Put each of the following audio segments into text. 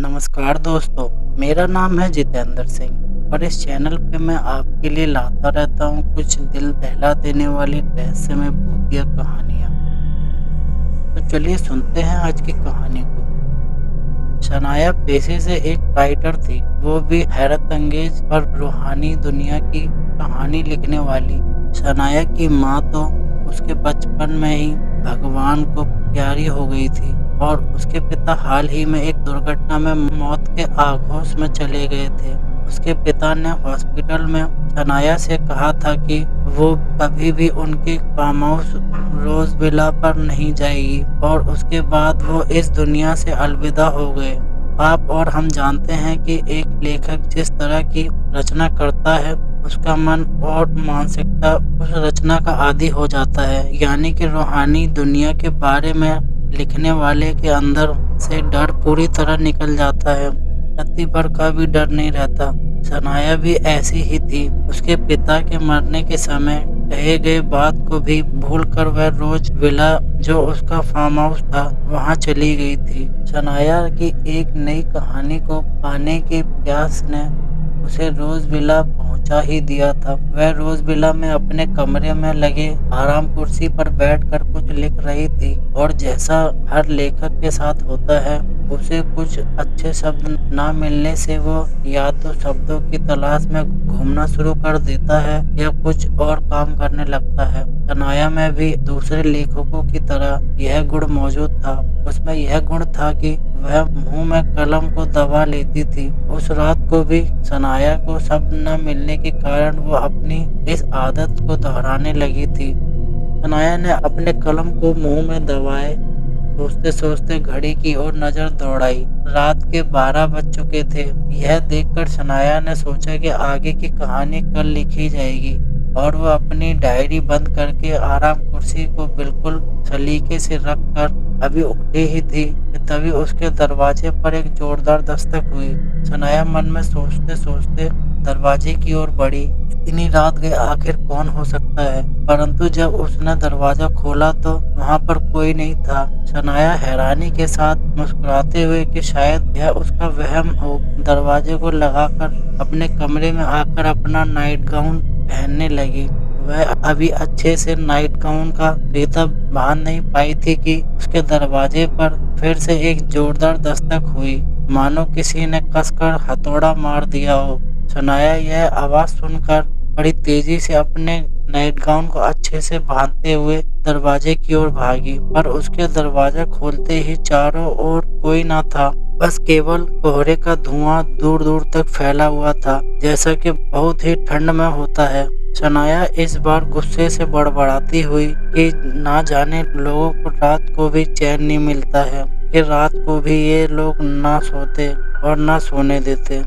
नमस्कार दोस्तों, मेरा नाम है जितेंद्र सिंह और इस चैनल पे मैं आपके लिए लाता रहता हूँ कुछ दिल दहला देने वाली रहस्यमय भूतिया कहानियाँ। तो चलिए सुनते हैं आज की कहानी को। शनाया पेशे से एक राइटर थी, वो भी हैरत अंगेज और रूहानी दुनिया की कहानी लिखने वाली। शनाया की माँ तो उसके बचपन में ही भगवान को प्यारी हो गई थी और उसके पिता हाल ही में एक दुर्घटना में मौत के आगोश में चले गए थे। उसके पिता ने हॉस्पिटल में शनाया से कहा था कि वो कभी भी उनके फार्म हाउस रोज विला पर नहीं जाएगी और उसके बाद वो इस दुनिया से अलविदा हो गए। आप और हम जानते हैं कि एक लेखक जिस तरह की रचना करता है उसका मन और मानसिकता उस रचना का आदी हो जाता है, यानी कि रूहानी दुनिया के बारे में लिखने वाले के अंदर से डर पूरी तरह निकल जाता है, रत्ती भर का भी डर नहीं रहता। शनाया भी ऐसी ही थी। उसके पिता के मरने के समय कहे गए बात को भी भूलकर वह रोज विला जो उसका फार्म हाउस था वहां चली गई थी। शनाया की एक नई कहानी को पाने के प्यास ने उसे रोज विला पहुंचा ही दिया था। वह रोज विला में अपने कमरे में लगे आराम कुर्सी पर बैठकर कुछ लिख रही थी और जैसा हर लेखक के साथ होता है, उसे कुछ अच्छे शब्द ना मिलने से वो या तो शब्दों की तलाश में घूमना शुरू कर देता है या कुछ और काम करने लगता है। शनाया में भी दूसरे लेखकों की तरह यह गुण मौजूद था। उसमें यह गुण था कि वह मुंह में कलम को दबा लेती थी। उस रात को भी शनाया को शब्द न मिलने के कारण वो अपनी इस आदत को दोहराने लगी थी। शनाया ने अपने कलम को मुंह में दबाए सोचते सोचते घड़ी की ओर नजर दौड़ाई। रात के 12 बज चुके थे। यह देखकर शनाया ने सोचा कि आगे की कहानी कल लिखी जाएगी और वह अपनी डायरी बंद करके आराम कुर्सी को बिल्कुल सलीके से रखकर अभी उठी ही थी कि तभी उसके दरवाजे पर एक जोरदार दस्तक हुई। शनाया मन में सोचते सोचते दरवाजे की ओर बढ़ी। इतनी रात गए, आखिर कौन हो सकता है? परंतु जब उसने दरवाजा खोला तो वहां पर कोई नहीं था। शनाया हैरानी के साथ मुस्कुराते हुए कि शायद यह उसका वहम हो, दरवाजे को लगाकर अपने कमरे में आकर अपना नाइट गाउन पहनने लगी। वह अभी अच्छे से नाइट गाउन का फीता बांध नहीं पाई थी कि उसके दरवाजे पर फिर से एक जोरदार दस्तक हुई, मानो किसी ने कसकर हथौड़ा मार दिया हो। शनाया यह आवाज सुनकर बड़ी तेजी से अपने नाइट गाउन को अच्छे से बांधते हुए दरवाजे की ओर भागी, पर उसके दरवाजा खोलते ही चारों ओर कोई ना था। बस केवल कोहरे का धुआं दूर दूर तक फैला हुआ था, जैसा कि बहुत ही ठंड में होता है। शनाया इस बार गुस्से से बड़बड़ाती हुई कि ना जाने लोगों को रात को भी चैन नहीं मिलता है, कि रात को भी ये लोग ना सोते और ना सोने देते।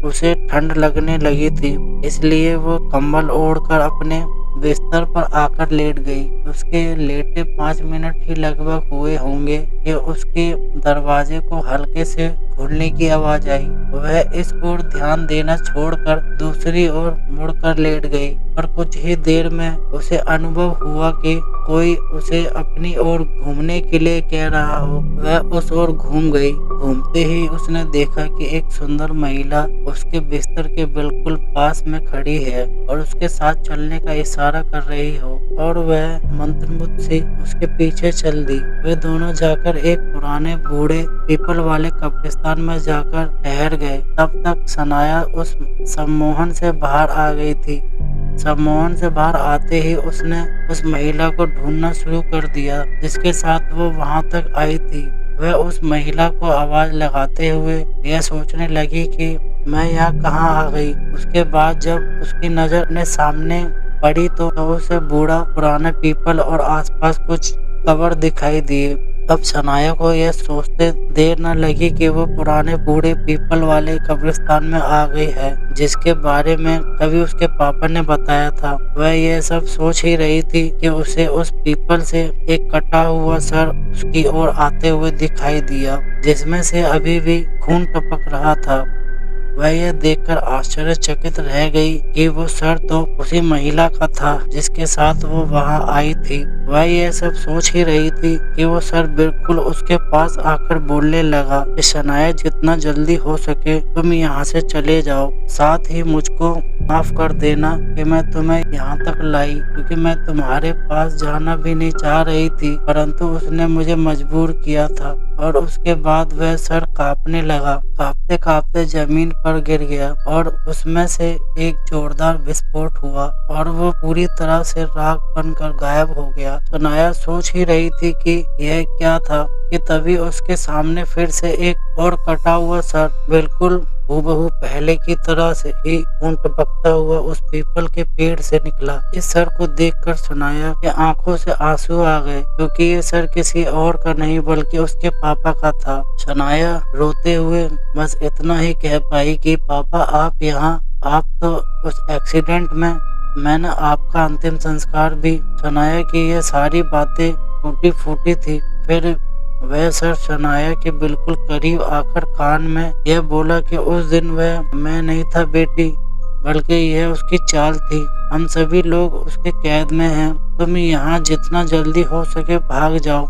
उसे ठंड लगने लगी थी, इसलिए वो कंबल ओढ़कर अपने बिस्तर पर आकर लेट गई। उसके लेटे 5 मिनट ही लगभग हुए होंगे कि उसके दरवाजे को हल्के से खुलने की आवाज आई। वह इस ओर ध्यान देना छोड़कर दूसरी ओर मुड़कर लेट गई और कुछ ही देर में उसे अनुभव हुआ कि कोई उसे अपनी ओर घूमने के लिए कह रहा हो। वह उस ओर घूम गई। घूमते ही उसने देखा कि एक सुंदर महिला उसके बिस्तर के बिल्कुल पास में खड़ी है और उसके साथ चलने का इशारा कर रही हो, और वह मंत्रमुग्ध से उसके पीछे चल दी। वे दोनों जाकर एक पुराने बूढ़े पीपल वाले कब्रिस्तान में जाकर ठहर गए। तब तक शनाया उस सम्मोहन से बाहर आ गई थी। सम्मोहन से बाहर आते ही उसने उस महिला को ढूंढना शुरू कर दिया जिसके साथ वो वहां तक आई थी। वह उस महिला को आवाज लगाते हुए यह सोचने लगी कि मैं यहाँ कहाँ आ गई। उसके बाद जब उसकी नजर अपने सामने पड़ी तो उसे बूढ़ा पुराना पीपल और आसपास कुछ कब्र दिखाई दिए। अब शनाया को यह सोचते देर न लगी कि वो पुराने बूढ़े पीपल वाले कब्रिस्तान में आ गई है, जिसके बारे में कभी उसके पापा ने बताया था। वह यह सब सोच ही रही थी कि उसे उस पीपल से एक कटा हुआ सर उसकी ओर आते हुए दिखाई दिया, जिसमें से अभी भी खून टपक रहा था। वह यह देखकर आश्चर्यचकित रह गई कि वो सर तो उसी महिला का था जिसके साथ वो वहां आई थी। वह यह सब सोच ही रही थी कि वो सर बिल्कुल उसके पास आकर बोलने लगा कि शनाया, जितना जल्दी हो सके तुम यहाँ से चले जाओ। साथ ही मुझको माफ कर देना कि मैं तुम्हें यहाँ तक लाई, क्योंकि मैं तुम्हारे पास जाना भी नहीं चाह रही थी, परंतु उसने मुझे मजबूर किया था। और उसके बाद वह सर कांपने लगा, कांपते कांपते जमीन पर गिर गया और उसमें से एक जोरदार विस्फोट हुआ और वो पूरी तरह से राख बनकर गायब हो गया। शनाया सोच ही रही थी कि यह क्या था कि तभी उसके सामने फिर से एक और कटा हुआ सर बिल्कुल हूबहू पहले की तरह से ही खून टपकता हुआ उस पीपल के पेड़ से निकला। इस सर को देखकर शनाया के आंखों से आंसू आ गए, क्योंकि ये सर किसी और का नहीं बल्कि उसके पापा का था। शनाया रोते हुए बस इतना ही कह पाई कि पापा आप यहाँ, आप तो उस एक्सीडेंट में, मैंने आपका अंतिम संस्कार भी। शनाया की ये सारी बातें टूटी फूटी थी। फिर वह सर शनाया के बिल्कुल करीब आकर कान में यह बोला कि उस दिन वह मैं नहीं था बेटी, बल्कि यह उसकी चाल थी। हम सभी लोग उसके कैद में हैं। तुम यहाँ जितना जल्दी हो सके भाग जाओ।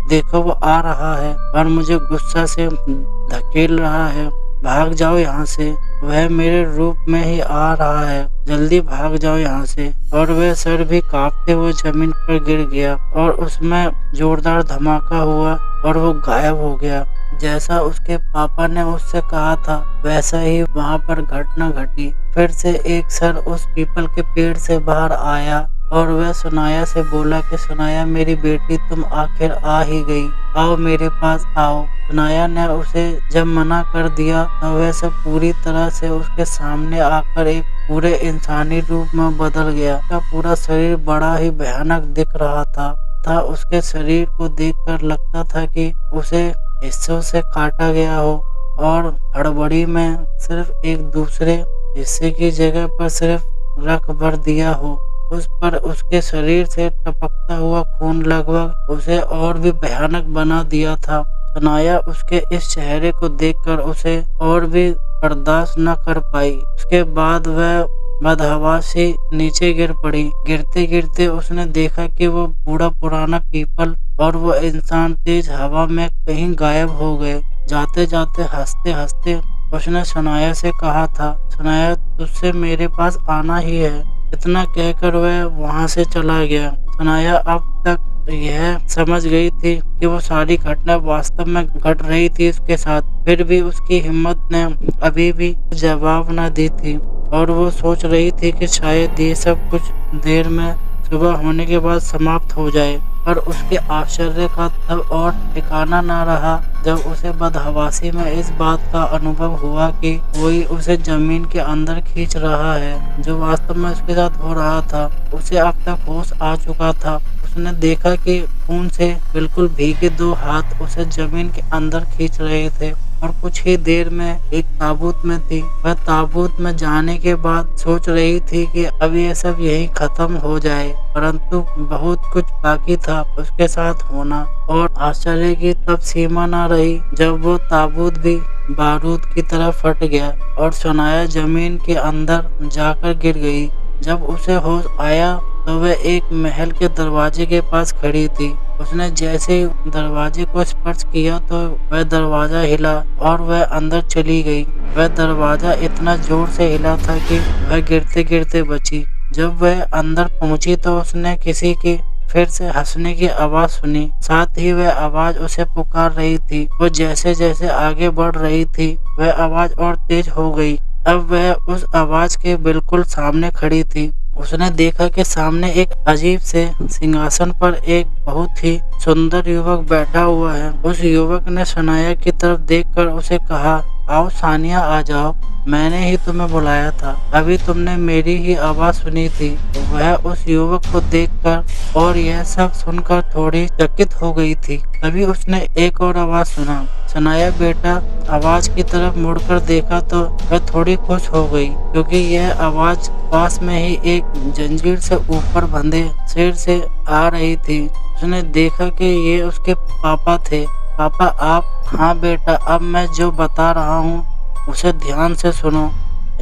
देखो वो आ रहा है और मुझे गुस्सा से धकेल रहा है। भाग जाओ यहाँ से, वह मेरे रूप में ही आ रहा है, जल्दी भाग जाओ यहाँ से। और वह सर भी कांपते हुए जमीन पर गिर गया और उसमें जोरदार धमाका हुआ और वो गायब हो गया। जैसा उसके पापा ने उससे कहा था वैसा ही वहाँ पर घटना घटी। फिर से एक सर उस पीपल के पेड़ से बाहर आया और वह शनाया से बोला कि शनाया मेरी बेटी, तुम आखिर आ ही गई, आओ मेरे पास आओ। शनाया ने उसे जब मना कर दिया तो वह सब पूरी तरह से उसके सामने आकर एक पूरे इंसानी रूप में बदल गया। उसका पूरा शरीर बड़ा ही भयानक दिख रहा था। उसके शरीर को देखकर लगता था कि उसे हिस्सों से काटा गया हो और हड़बड़ी में सिर्फ एक दूसरे हिस्से की जगह पर सिर्फ रख भर दिया हो। उस पर उसके शरीर से टपकता हुआ खून लगभग उसे और भी भयानक बना दिया था। शनाया उसके इस चेहरे को देखकर उसे और भी बर्दाश्त न कर पाई। उसके बाद वह बदहवासी नीचे गिर पड़ी। गिरते गिरते उसने देखा कि वो बूढ़ा पुराना पीपल और वो इंसान तेज हवा में कहीं गायब हो गए। जाते जाते हंसते हंसते उसने शनाया से कहा था, शनाया तुझसे मेरे पास आना ही है। इतना कहकर वह वहां से चला गया। शनाया अब तक यह समझ गई थी कि वो सारी घटना वास्तव में घट रही थी उसके साथ, फिर भी उसकी हिम्मत ने अभी भी जवाब न दी थी और वो सोच रही थी कि शायद ये सब कुछ देर में सुबह होने के बाद समाप्त हो जाए। पर उसके आश्चर्य का तब और ठिकाना न रहा जब उसे बदहवासी में इस बात का अनुभव हुआ कि कोई उसे जमीन के अंदर खींच रहा है। जो वास्तव में उसके साथ हो रहा था, उसे अब तक होश आ चुका था। उसने देखा कि खून से बिल्कुल भीगे दो हाथ उसे जमीन के अंदर खींच रहे थे और कुछ ही देर में एक ताबूत में थी। वह ताबूत में जाने के बाद सोच रही थी कि अब ये सब यही खत्म हो जाए, परंतु बहुत कुछ बाकी था उसके साथ होना। और आश्चर्य की तब सीमा न रही जब वो ताबूत भी बारूद की तरह फट गया और शनाया जमीन के अंदर जाकर गिर गई। जब उसे होश आया तो वह एक महल के दरवाजे के पास खड़ी थी। उसने जैसे ही दरवाजे को स्पर्श किया तो वह दरवाजा हिला और वह अंदर चली गई। वह दरवाजा इतना जोर से हिला था कि वह गिरते गिरते बची। जब वह अंदर पहुंची तो उसने किसी की फिर से हंसने की आवाज सुनी। साथ ही वह आवाज उसे पुकार रही थी। वो जैसे जैसे आगे बढ़ रही थी वह आवाज और तेज हो गई। अब वह उस आवाज के बिल्कुल सामने खड़ी थी। उसने देखा कि सामने एक अजीब से सिंहासन पर एक बहुत ही सुंदर युवक बैठा हुआ है। उस युवक ने शनाया की तरफ देखकर उसे कहा, आओ सानिया आ जाओ, मैंने ही तुम्हें बुलाया था, अभी तुमने मेरी ही आवाज सुनी थी। वह उस युवक को देखकर और यह सब सुनकर थोड़ी चकित हो गई थी। तभी उसने एक और आवाज सुना। शनाया बेटा आवाज की तरफ मुड़कर देखा तो वह थोड़ी खुश हो गई, क्योंकि यह आवाज पास में ही एक जंजीर से ऊपर बंधे शेर से आ रही थी। उसने देखा कि ये उसके पापा थे। पापा आप? हाँ बेटा, अब मैं जो बता रहा हूँ उसे ध्यान से सुनो।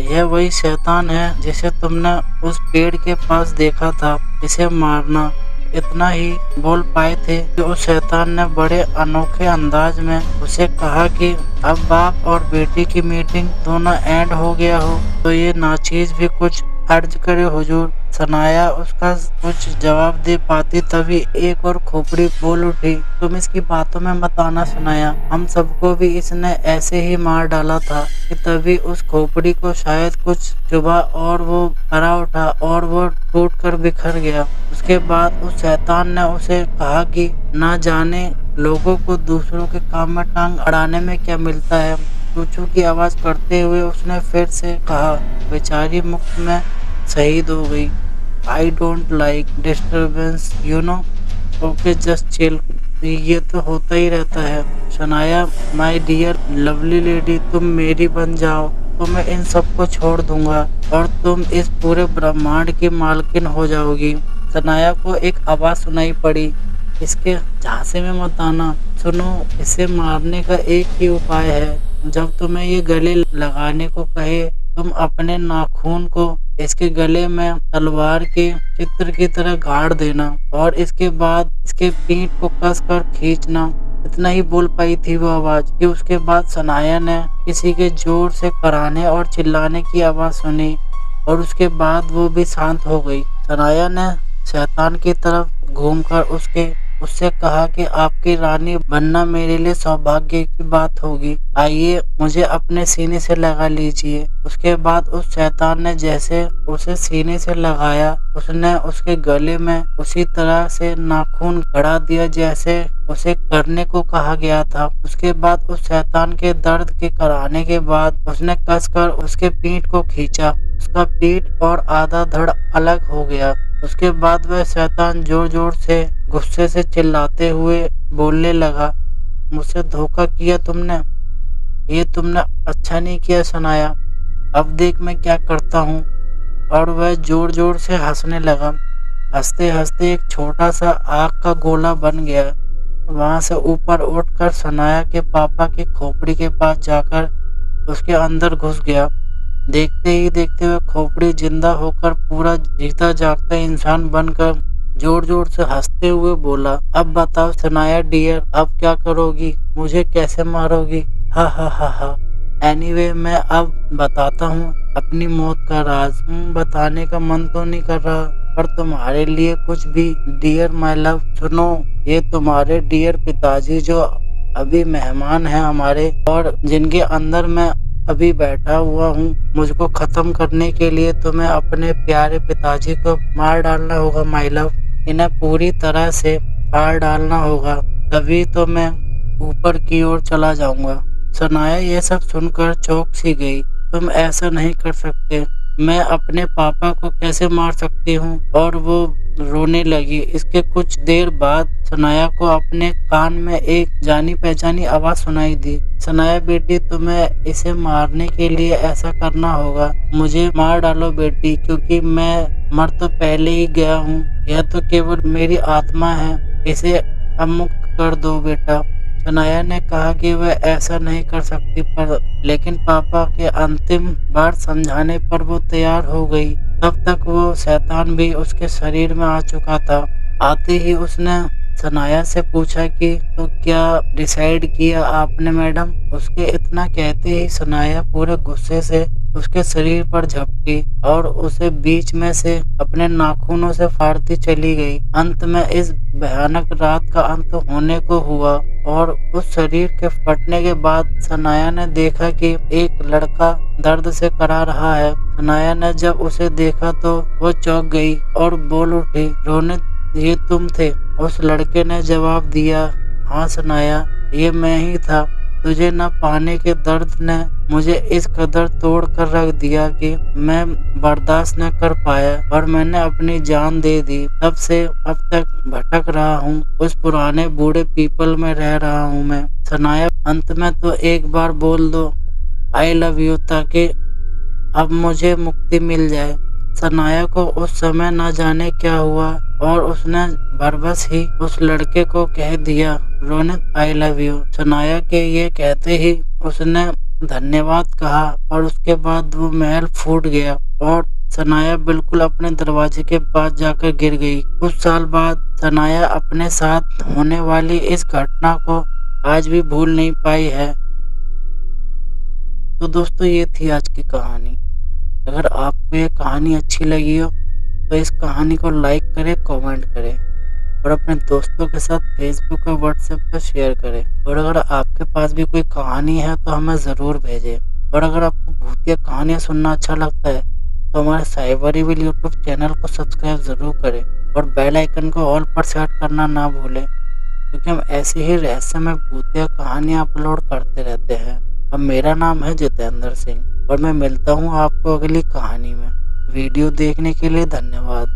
यह वही शैतान है जिसे तुमने उस पेड़ के पास देखा था। इसे मारना। इतना ही बोल पाए थे कि उस शैतान ने बड़े अनोखे अंदाज में उसे कहा कि अब बाप और बेटी की मीटिंग दोनों एंड हो गया हो तो ये नाचीज भी कुछ अर्ज करे हुजूर। सनाया उसका कुछ जवाब दे पाती तभी एक और खोपड़ी बोल उठी, तुम इसकी बातों में मत आना सनाया, हम सबको भी इसने ऐसे ही मार डाला था। कि तभी उस खोपड़ी को शायद कुछ चुभा और वो भरा उठा और वो टूट कर बिखर गया। उसके बाद उस शैतान ने उसे कहा कि ना जाने लोगों को दूसरों के काम में टांग अड़ाने में क्या मिलता है। चूचू की आवाज करते हुए उसने फिर से कहा, बेचारी मुफ्त में शहीद हो गई। I don't like disturbance you know. Okay just chill. ये तो होता ही रहता है। Shanaya my dear lovely lady, तुम मेरी बन जाओ तो मैं इन सबको छोड़ दूंगा और तुम इस पूरे ब्रह्मांड की मालकिन हो जाओगी। शनाया को एक आवाज सुनाई पड़ी, इसके झांसे में मत आना। सुनो, इसे मारने का एक ही उपाय है। जब तुम्हें ये गले लगाने को कहे तुम अपने नाखून को इसके गले में तलवार के चित्र की तरह गाड़ देना और इसके बाद इसके पीठ को कस कर खींचना। इतना ही बोल पाई थी वो आवाज कि उसके बाद सनाया ने किसी के जोर से कराहने और चिल्लाने की आवाज सुनी और उसके बाद वो भी शांत हो गई। सनाया ने शैतान की तरफ घूमकर उससे कहा कि आपकी रानी बनना मेरे लिए सौभाग्य की बात होगी। आइए मुझे अपने सीने से लगा लीजिए। उसके बाद उस शैतान ने जैसे उसे सीने से लगाया उसने उसके गले में उसी तरह से नाखून गड़ा दिया जैसे उसे करने को कहा गया था। उसके बाद उस शैतान के दर्द के कराने के बाद उसने कसकर उसके पीठ को खींचा। उसका पीठ और आधा धड़ अलग हो गया। उसके बाद वह शैतान जोर जोर से गुस्से से चिल्लाते हुए बोलने लगा, मुझसे धोखा किया तुमने, ये तुमने अच्छा नहीं किया सनाया। अब देख मैं क्या करता हूँ। और वह जोर जोर से हंसने लगा। हंसते हंसते एक छोटा सा आग का गोला बन गया। वहां से ऊपर उठकर सनाया के पापा की खोपड़ी के पास जाकर उसके अंदर घुस गया। देखते ही देखते हुए खोपड़ी जिंदा होकर पूरा जीता जागता इंसान बनकर जोर जोर से हंसते हुए बोला, अब बताओ सनाया डियर, अब क्या करोगी, मुझे कैसे मारोगी। हा हा हा हा। एनीवे मैं अब बताता हूँ अपनी मौत का राज। बताने का मन तो नहीं कर रहा पर तुम्हारे लिए कुछ भी। डियर माय लव, सुनो, ये तुम्हारे डियर पिताजी जो अभी मेहमान हैं हमारे और जिनके अंदर मैं अभी बैठा हुआ हूँ, मुझको खत्म करने के लिए तुम्हें अपने प्यारे पिताजी को मार डालना होगा माय लव। इन्हें पूरी तरह से फाड़ डालना होगा, तभी तो मैं ऊपर की ओर चला जाऊंगा। सनाया ये सब सुनकर चौंक सी गई। तुम ऐसा नहीं कर सकते, मैं अपने पापा को कैसे मार सकती हूँ। और वो रोने लगी। इसके कुछ देर बाद सनाया को अपने कान में एक जानी पहचानी आवाज सुनाई दी, सनाया बेटी, तुम्हें इसे मारने के लिए ऐसा करना होगा। मुझे मार डालो बेटी, क्योंकि मैं मर तो पहले ही गया हूँ। यह तो केवल मेरी आत्मा है, इसे अब मुक्त कर दो बेटा। सनाया ने कहा कि वह ऐसा नहीं कर सकती पर लेकिन पापा के अंतिम बार समझाने पर वो तैयार हो गई। तब तक वो शैतान भी उसके शरीर में आ चुका था। आते ही उसने सनाया से पूछा कि तो क्या डिसाइड किया आपने मैडम। उसके इतना कहते ही सनाया पूरे गुस्से से उसके शरीर पर झपटी और उसे बीच में से अपने नाखूनों से फाड़ती चली गई। अंत में इस भयानक रात का अंत होने को हुआ और उस शरीर के फटने के बाद सनाया ने देखा कि एक लड़का दर्द से करा रहा है। सनाया ने जब उसे देखा तो वो चौंक गई और बोल उठी, रोने ये तुम थे। उस लड़के ने जवाब दिया, हाँ सनाया, ये मैं ही था। तुझे न पाने के दर्द ने मुझे इस कदर तोड़ कर रख दिया कि मैं बर्दाश्त न कर पाया और मैंने अपनी जान दे दी। तब से अब तक भटक रहा हूँ, उस पुराने बूढ़े पीपल में रह रहा हूँ मैं। सनाया अंत में तो एक बार बोल दो आई लव यू, ताकि अब मुझे मुक्ति मिल जाए। सनाया को उस समय न जाने क्या हुआ और उसने बरबस ही उस लड़के को कह दिया, Ronit I love you. Sanaya के ये कहते ही उसने धन्यवाद कहा और उसके बाद वो महल फूट गया और सनाया बिल्कुल अपने दरवाजे के पास जाकर गिर गई। कुछ साल बाद सनाया अपने साथ होने वाली इस घटना को आज भी भूल नहीं पाई है। तो दोस्तों ये थी आज की कहानी। अगर आपको ये कहानी अच्छी लगी हो तो इस कहानी को लाइक करें, कमेंट करें और अपने दोस्तों के साथ फेसबुक और व्हाट्सएप पर शेयर करें। और अगर आपके पास भी कोई कहानी है तो हमें ज़रूर भेजें। और अगर आपको भूतिया कहानियाँ सुनना अच्छा लगता है तो हमारे साइबर इविल यूट्यूब चैनल को सब्सक्राइब ज़रूर करें और बेल आइकन को ऑल पर सेट करना ना भूलें, क्योंकि हम ऐसे ही रहस्यमय भूतिया कहानियाँ अपलोड करते रहते हैं। अब मेरा नाम है जितेंद्र सिंह और मैं मिलता हूँ आपको अगली कहानी में। वीडियो देखने के लिए धन्यवाद।